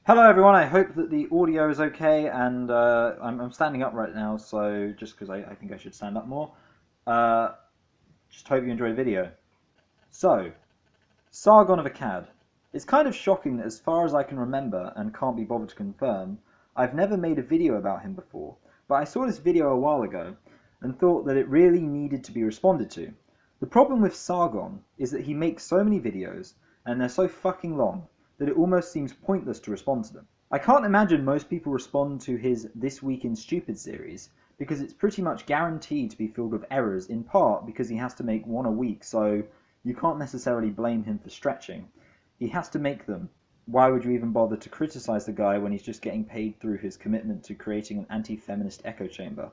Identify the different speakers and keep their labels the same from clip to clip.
Speaker 1: Hello everyone, I hope that the audio is okay, and I'm standing up right now, so just because I think I should stand up more. Uh, just hope you enjoy the video. So, Sargon of Akkad. It's kind of shocking that as far as I can remember, and can't be bothered to confirm, I've never made a video about him before, but I saw this video a while ago, and thought that it really needed to be responded to. The problem with Sargon is that he makes so many videos, and they're so fucking long, that it almost seems pointless to respond to them. I can't imagine most people respond to his This Week in Stupid series, because it's pretty much guaranteed to be filled with errors, in part because he has to make one a week, so you can't necessarily blame him for stretching. He has to make them. Why would you even bother to criticize the guy when he's just getting paid through his commitment to creating an anti-feminist echo chamber?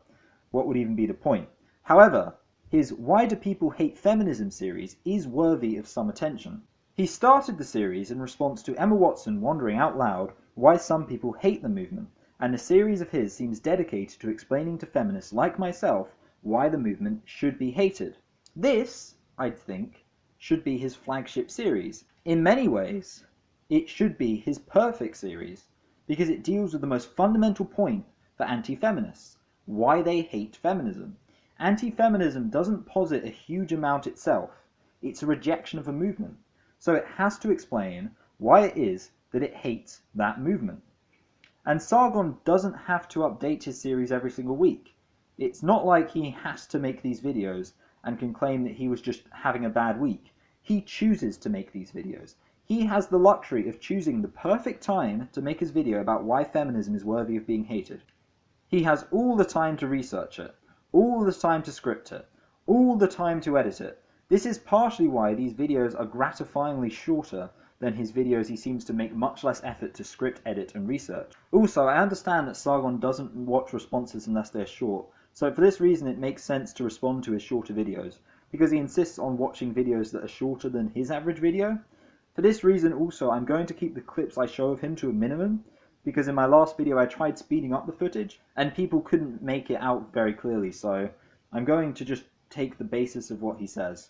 Speaker 1: What would even be the point? However, his Why Do People Hate Feminism series is worthy of some attention. He started the series in response to Emma Watson wondering out loud why some people hate the movement, and a series of his seems dedicated to explaining to feminists like myself why the movement should be hated. This, I think, should be his flagship series. In many ways, it should be his perfect series, because it deals with the most fundamental point for anti-feminists: why they hate feminism. Anti-feminism doesn't posit a huge amount itself, it's a rejection of a movement. So it has to explain why it is that it hates that movement. And Sargon doesn't have to update his series every single week. It's not like he has to make these videos and can claim that he was just having a bad week. He chooses to make these videos. He has the luxury of choosing the perfect time to make his video about why feminism is worthy of being hated. He has all the time to research it, all the time to script it, all the time to edit it. This is partially why these videos are gratifyingly shorter than his videos he seems to make much less effort to script, edit, and research. Also, I understand that Sargon doesn't watch responses unless they're short, so for this reason it makes sense to respond to his shorter videos, because he insists on watching videos that are shorter than his average video. For this reason also, I'm going to keep the clips I show of him to a minimum, because in my last video I tried speeding up the footage, and people couldn't make it out very clearly, so I'm going to just take the basis of what he says.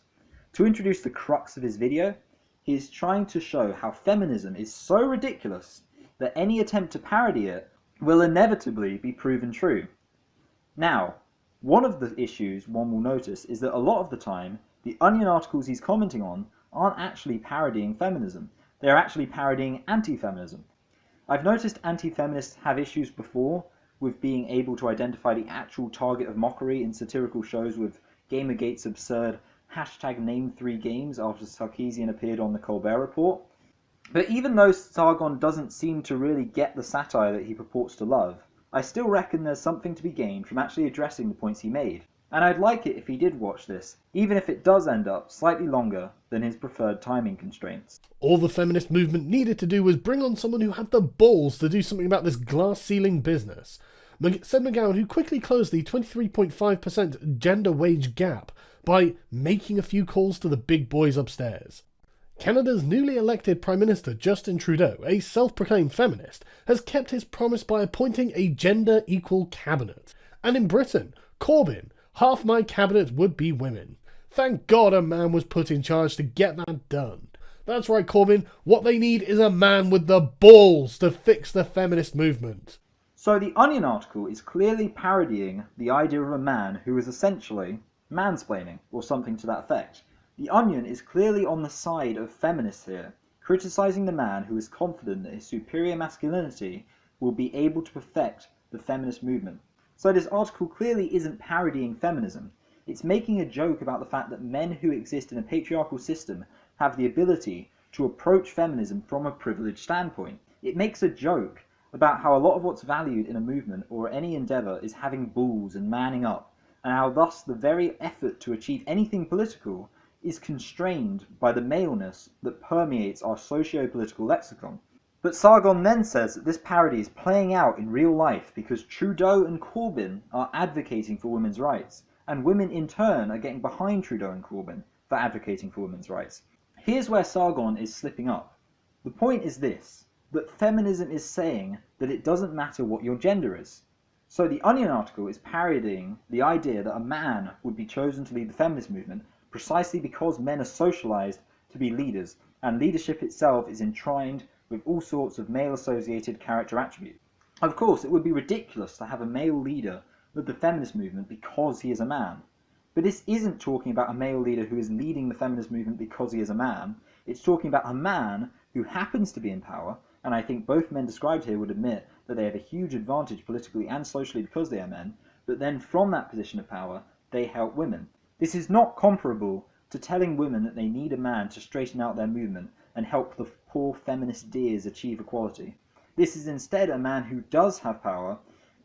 Speaker 1: To introduce the crux of his video, he is trying to show how feminism is so ridiculous that any attempt to parody it will inevitably be proven true. Now, one of the issues one will notice is that a lot of the time, the Onion articles he's commenting on aren't actually parodying feminism, they're actually parodying anti-feminism. I've noticed anti-feminists have issues before with being able to identify the actual target of mockery in satirical shows with Gamergate's absurd #Name3Games after Sarkeesian appeared on the Colbert Report. But even though Sargon doesn't seem to really get the satire that he purports to love, I still reckon there's something to be gained from actually addressing the points he made. And I'd like it if he did watch this, even if it does end up slightly longer than his preferred timing constraints.
Speaker 2: All the feminist movement needed to do was bring on someone who had the balls to do something about this glass ceiling business, said McGowan, who quickly closed the 23.5% gender wage gap by making a few calls to the big boys upstairs. Canada's newly elected Prime Minister Justin Trudeau, a self-proclaimed feminist, has kept his promise by appointing a gender-equal cabinet. And in Britain, Corbyn, half my cabinet would be women. Thank God a man was put in charge to get that done. That's right, Corbyn, what they need is a man with the balls to fix the feminist movement.
Speaker 1: So the Onion article is clearly parodying the idea of a man who is essentially mansplaining, or something to that effect. The Onion is clearly on the side of feminists here, criticizing the man who is confident that his superior masculinity will be able to perfect the feminist movement. So this article clearly isn't parodying feminism, it's making a joke about the fact that men who exist in a patriarchal system have the ability to approach feminism from a privileged standpoint. It makes a joke about how a lot of what's valued in a movement or any endeavour is having balls and manning up, and how thus the very effort to achieve anything political is constrained by the maleness that permeates our socio-political lexicon. But Sargon then says that this parody is playing out in real life because Trudeau and Corbyn are advocating for women's rights, and women in turn are getting behind Trudeau and Corbyn for advocating for women's rights. Here's where Sargon is slipping up. The point is this, that feminism is saying that it doesn't matter what your gender is. So the Onion article is parodying the idea that a man would be chosen to lead the feminist movement precisely because men are socialized to be leaders, and leadership itself is enshrined with all sorts of male-associated character attributes. Of course, it would be ridiculous to have a male leader of the feminist movement because he is a man. But this isn't talking about a male leader who is leading the feminist movement because he is a man. It's talking about a man who happens to be in power, and I think both men described here would admit that they have a huge advantage politically and socially because they are men, but then from that position of power, they help women. This is not comparable to telling women that they need a man to straighten out their movement and help the poor feminist dears achieve equality. This is instead a man who does have power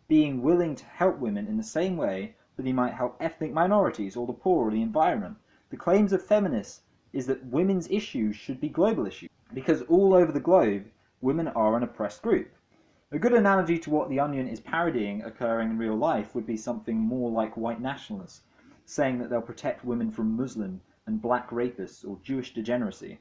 Speaker 1: being willing to help women in the same way that he might help ethnic minorities or the poor or the environment. The claims of feminists is that women's issues should be global issues, because all over the globe, women are an oppressed group. A good analogy to what The Onion is parodying occurring in real life would be something more like white nationalists, saying that they'll protect women from Muslim and black rapists or Jewish degeneracy.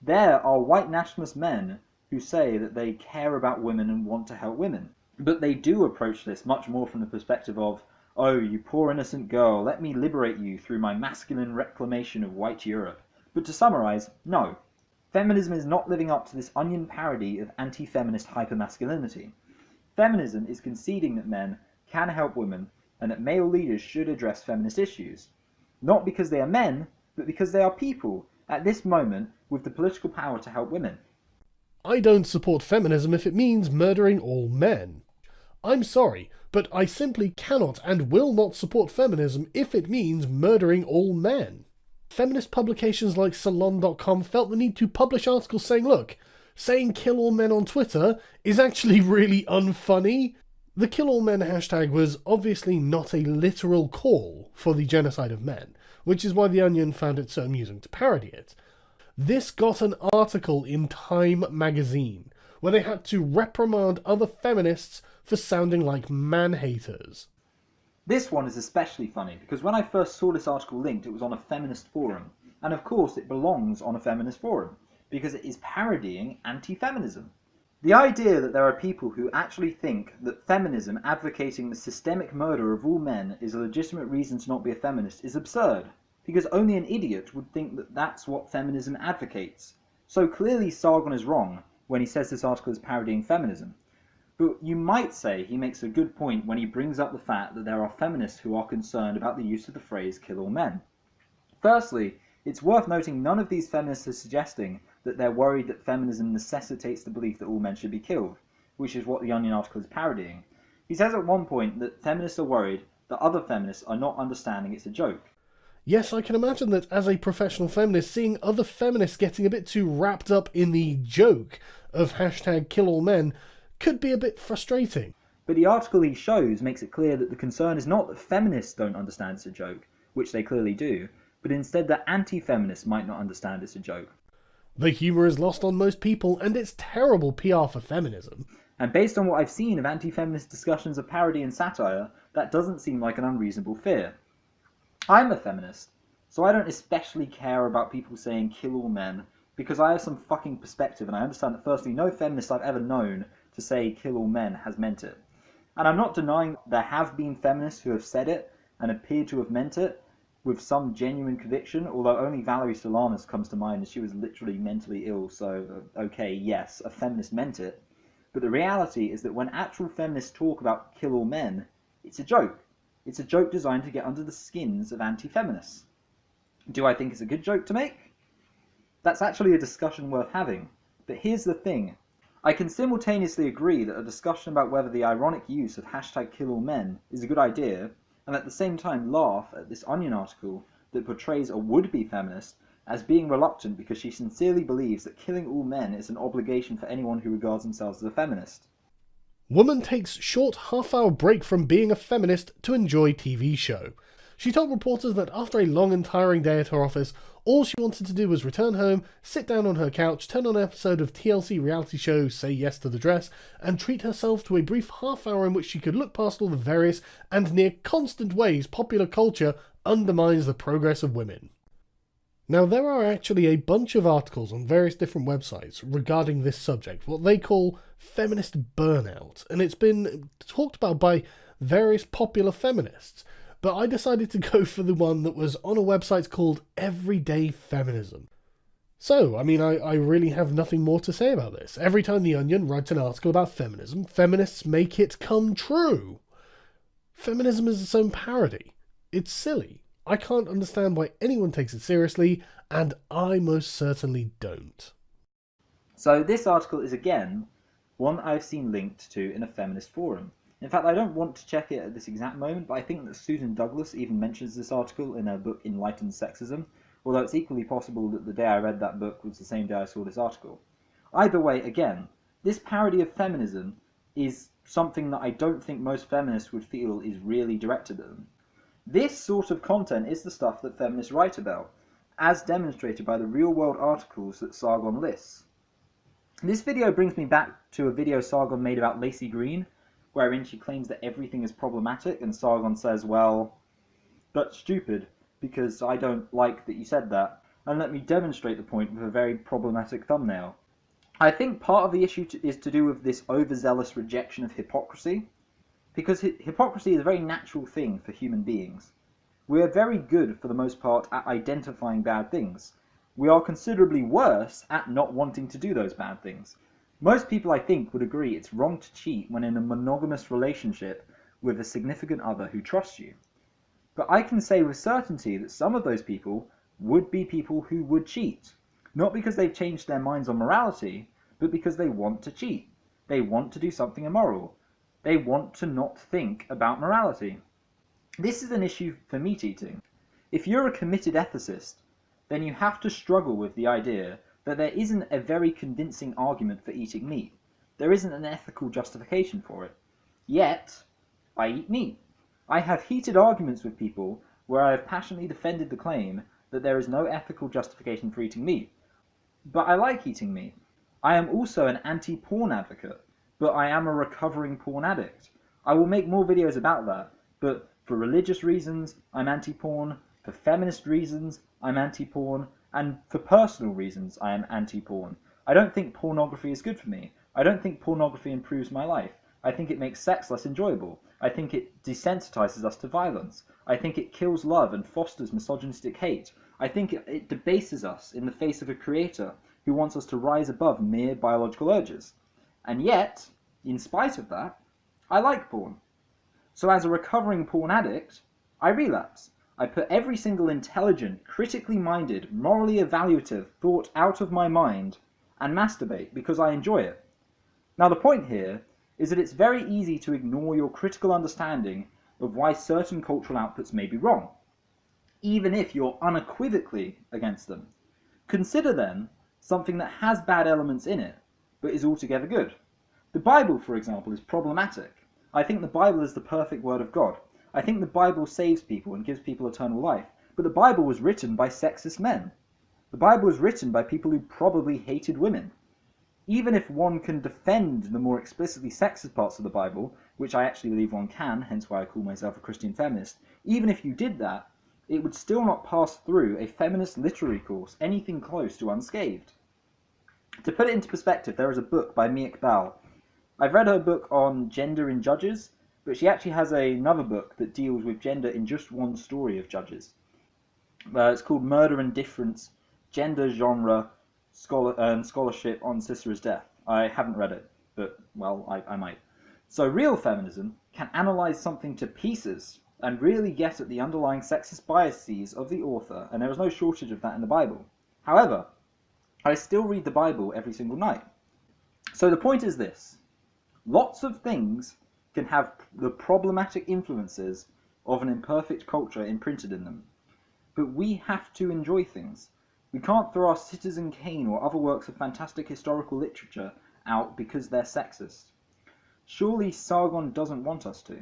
Speaker 1: There are white nationalist men who say that they care about women and want to help women. But they do approach this much more from the perspective of, oh, you poor innocent girl, let me liberate you through my masculine reclamation of white Europe. But to summarize, no. Feminism is not living up to this Onion parody of anti-feminist hypermasculinity. Feminism is conceding that men can help women and that male leaders should address feminist issues. Not because they are men, but because they are people, at this moment, with the political power to help women.
Speaker 2: I don't support feminism if it means murdering all men. I'm sorry, but I simply cannot and will not support feminism if it means murdering all men. Feminist publications like Salon.com felt the need to publish articles saying, look, saying kill all men on Twitter is actually really unfunny. The kill all men hashtag was obviously not a literal call for the genocide of men, which is why The Onion found it so amusing to parody it. This got an article in Time magazine, where they had to reprimand other feminists for sounding like man-haters.
Speaker 1: This one is especially funny, because when I first saw this article linked, it was on a feminist forum. And of course it belongs on a feminist forum, because it is parodying anti-feminism. The idea that there are people who actually think that feminism advocating the systemic murder of all men is a legitimate reason to not be a feminist is absurd, because only an idiot would think that that's what feminism advocates. So clearly Sargon is wrong when he says this article is parodying feminism. But you might say he makes a good point when he brings up the fact that there are feminists who are concerned about the use of the phrase kill all men. Firstly, it's worth noting none of these feminists are suggesting that they're worried that feminism necessitates the belief that all men should be killed, which is what the Onion article is parodying. He says at one point that feminists are worried that other feminists are not understanding it's a joke.
Speaker 2: Yes, I can imagine that as a professional feminist, seeing other feminists getting a bit too wrapped up in the joke of hashtag kill all men could be a bit frustrating.
Speaker 1: But the article he shows makes it clear that the concern is not that feminists don't understand it's a joke, which they clearly do, but instead that anti-feminists might not understand it's a joke.
Speaker 2: The humour is lost on most people, and it's terrible PR for feminism.
Speaker 1: And based on what I've seen of anti-feminist discussions of parody and satire, that doesn't seem like an unreasonable fear. I'm a feminist, so I don't especially care about people saying kill all men, because I have some fucking perspective and I understand that firstly, no feminist I've ever known to say kill all men has meant it. And I'm not denying there have been feminists who have said it and appear to have meant it with some genuine conviction, although only Valerie Solanas comes to mind and she was literally mentally ill, so okay, yes, a feminist meant it. But the reality is that when actual feminists talk about kill all men, it's a joke. It's a joke designed to get under the skins of anti-feminists. Do I think it's a good joke to make? That's actually a discussion worth having. But here's the thing. I can simultaneously agree that a discussion about whether the ironic use of hashtag kill all men is a good idea, and at the same time laugh at this Onion article that portrays a would-be feminist as being reluctant because she sincerely believes that killing all men is an obligation for anyone who regards themselves as a feminist.
Speaker 2: Woman takes short half-hour break from being a feminist to enjoy TV show. She told reporters that after a long and tiring day at her office, all she wanted to do was return home, sit down on her couch, turn on an episode of TLC reality show Say Yes to the Dress, and treat herself to a brief half-hour in which she could look past all the various and near constant ways popular culture undermines the progress of women. Now, there are actually a bunch of articles on various different websites regarding this subject, what they call feminist burnout, and it's been talked about by various popular feminists. But I decided to go for the one that was on a website called Everyday Feminism. So, I mean, I really have nothing more to say about this. Every time The Onion writes an article about feminism, feminists make it come true. Feminism is its own parody. It's silly. I can't understand why anyone takes it seriously, and I most certainly don't.
Speaker 1: So this article is again one that I've seen linked to in a feminist forum. In fact, I don't want to check it at this exact moment, but I think that Susan Douglas even mentions this article in her book Enlightened Sexism, although it's equally possible that the day I read that book was the same day I saw this article. Either way, again, this parody of feminism is something that I don't think most feminists would feel is really directed at them. This sort of content is the stuff that feminists write about, as demonstrated by the real-world articles that Sargon lists. This video brings me back to a video Sargon made about Lacey Green, wherein she claims that everything is problematic, and Sargon says, well, that's stupid, because I don't like that you said that, and let me demonstrate the point with a very problematic thumbnail. I think part of the issue is to do with this overzealous rejection of hypocrisy, because hypocrisy is a very natural thing for human beings. We are very good, for the most part, at identifying bad things. We are considerably worse at not wanting to do those bad things. Most people, I think, would agree it's wrong to cheat when in a monogamous relationship with a significant other who trusts you. But I can say with certainty that some of those people would be people who would cheat. Not because they've changed their minds on morality, but because they want to cheat. They want to do something immoral. They want to not think about morality. This is an issue for meat eating. If you're a committed ethicist, then you have to struggle with the idea that there isn't a very convincing argument for eating meat. There isn't an ethical justification for it. Yet, I eat meat. I have heated arguments with people where I have passionately defended the claim that there is no ethical justification for eating meat. But I like eating meat. I am also an anti-porn advocate, but I am a recovering porn addict. I will make more videos about that, but for religious reasons, I'm anti-porn. For feminist reasons, I'm anti-porn. And for personal reasons, I am anti-porn. I don't think pornography is good for me. I don't think pornography improves my life. I think it makes sex less enjoyable. I think it desensitizes us to violence. I think it kills love and fosters misogynistic hate. I think it debases us in the face of a creator who wants us to rise above mere biological urges. And yet, in spite of that, I like porn. So as a recovering porn addict, I relapse. I put every single intelligent, critically minded, morally evaluative thought out of my mind and masturbate because I enjoy it. Now the point here is that it's very easy to ignore your critical understanding of why certain cultural outputs may be wrong, even if you're unequivocally against them. Consider then something that has bad elements in it, but is altogether good. The Bible, for example, is problematic. I think the Bible is the perfect word of God. I think the Bible saves people and gives people eternal life. But the Bible was written by sexist men. The Bible was written by people who probably hated women. Even if one can defend the more explicitly sexist parts of the Bible, which I actually believe one can, hence why I call myself a Christian feminist, even if you did that, it would still not pass through a feminist literary course anything close to unscathed. To put it into perspective, there is a book by Mia Iqbal. I've read her book on gender in Judges, but she actually has another book that deals with gender in just one story of Judges. It's called Murder and Difference, Gender, Genre, Scholarship on Sisera's Death. I haven't read it, but, well, I might. So real feminism can analyse something to pieces and really get at the underlying sexist biases of the author, and there is no shortage of that in the Bible. However, I still read the Bible every single night. So the point is this. Lots of things can have the problematic influences of an imperfect culture imprinted in them. But we have to enjoy things. We can't throw our Citizen Kane or other works of fantastic historical literature out because they're sexist. Surely Sargon doesn't want us to.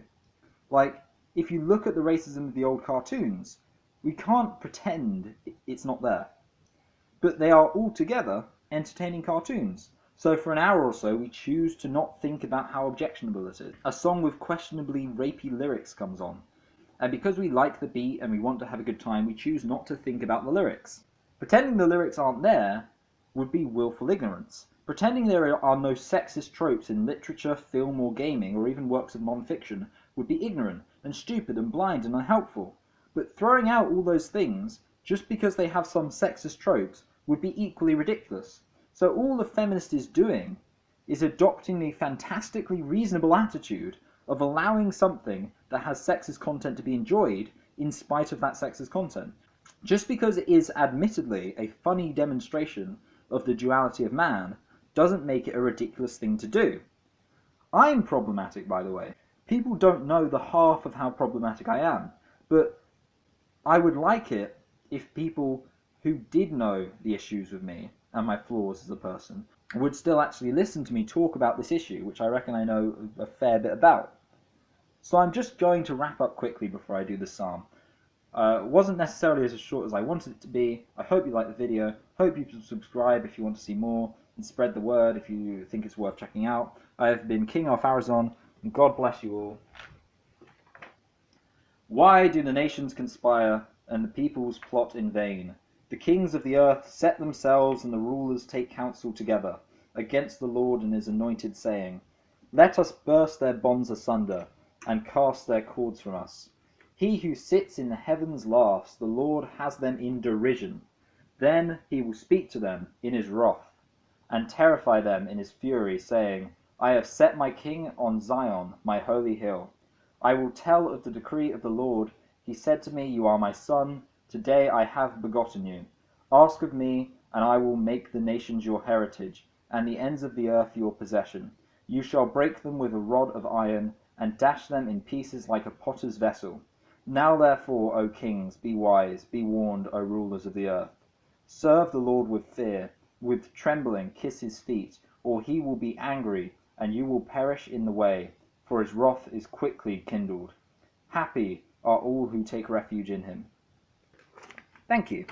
Speaker 1: Like, if you look at the racism of the old cartoons, we can't pretend it's not there. But they are altogether entertaining cartoons. So for an hour or so, we choose to not think about how objectionable it is. A song with questionably rapey lyrics comes on. And because we like the beat and we want to have a good time, we choose not to think about the lyrics. Pretending the lyrics aren't there would be willful ignorance. Pretending there are no sexist tropes in literature, film or gaming, or even works of non-fiction, would be ignorant and stupid and blind and unhelpful. But throwing out all those things, just because they have some sexist tropes, would be equally ridiculous. So all the feminist is doing is adopting the fantastically reasonable attitude of allowing something that has sexist content to be enjoyed in spite of that sexist content. Just because it is admittedly a funny demonstration of the duality of man doesn't make it a ridiculous thing to do. I'm problematic, by the way. People don't know the half of how problematic I am, but I would like it if people who did know the issues with me and my flaws as a person would still actually listen to me talk about this issue, which I reckon I know a fair bit about. So I'm just going to wrap up quickly before I do the psalm. It wasn't necessarily as short as I wanted it to be. I hope you like the video. Hope you subscribe if you want to see more, and spread the word if you think it's worth checking out. I have been King of Arizon, and God bless you all. Why do the nations conspire, and the peoples plot in vain? The kings of the earth set themselves, and the rulers take counsel together against the Lord and his anointed, saying, Let us burst their bonds asunder, and cast their cords from us. He who sits in the heavens laughs, the Lord has them in derision. Then he will speak to them in his wrath, and terrify them in his fury, saying, I have set my king on Zion, my holy hill. I will tell of the decree of the Lord. He said to me, You are my son. Today I have begotten you. Ask of me, and I will make the nations your heritage, and the ends of the earth your possession. You shall break them with a rod of iron, and dash them in pieces like a potter's vessel. Now therefore, O kings, be wise, be warned, O rulers of the earth. Serve the Lord with fear, with trembling kiss his feet, or he will be angry, and you will perish in the way, for his wrath is quickly kindled. Happy are all who take refuge in him. Thank you.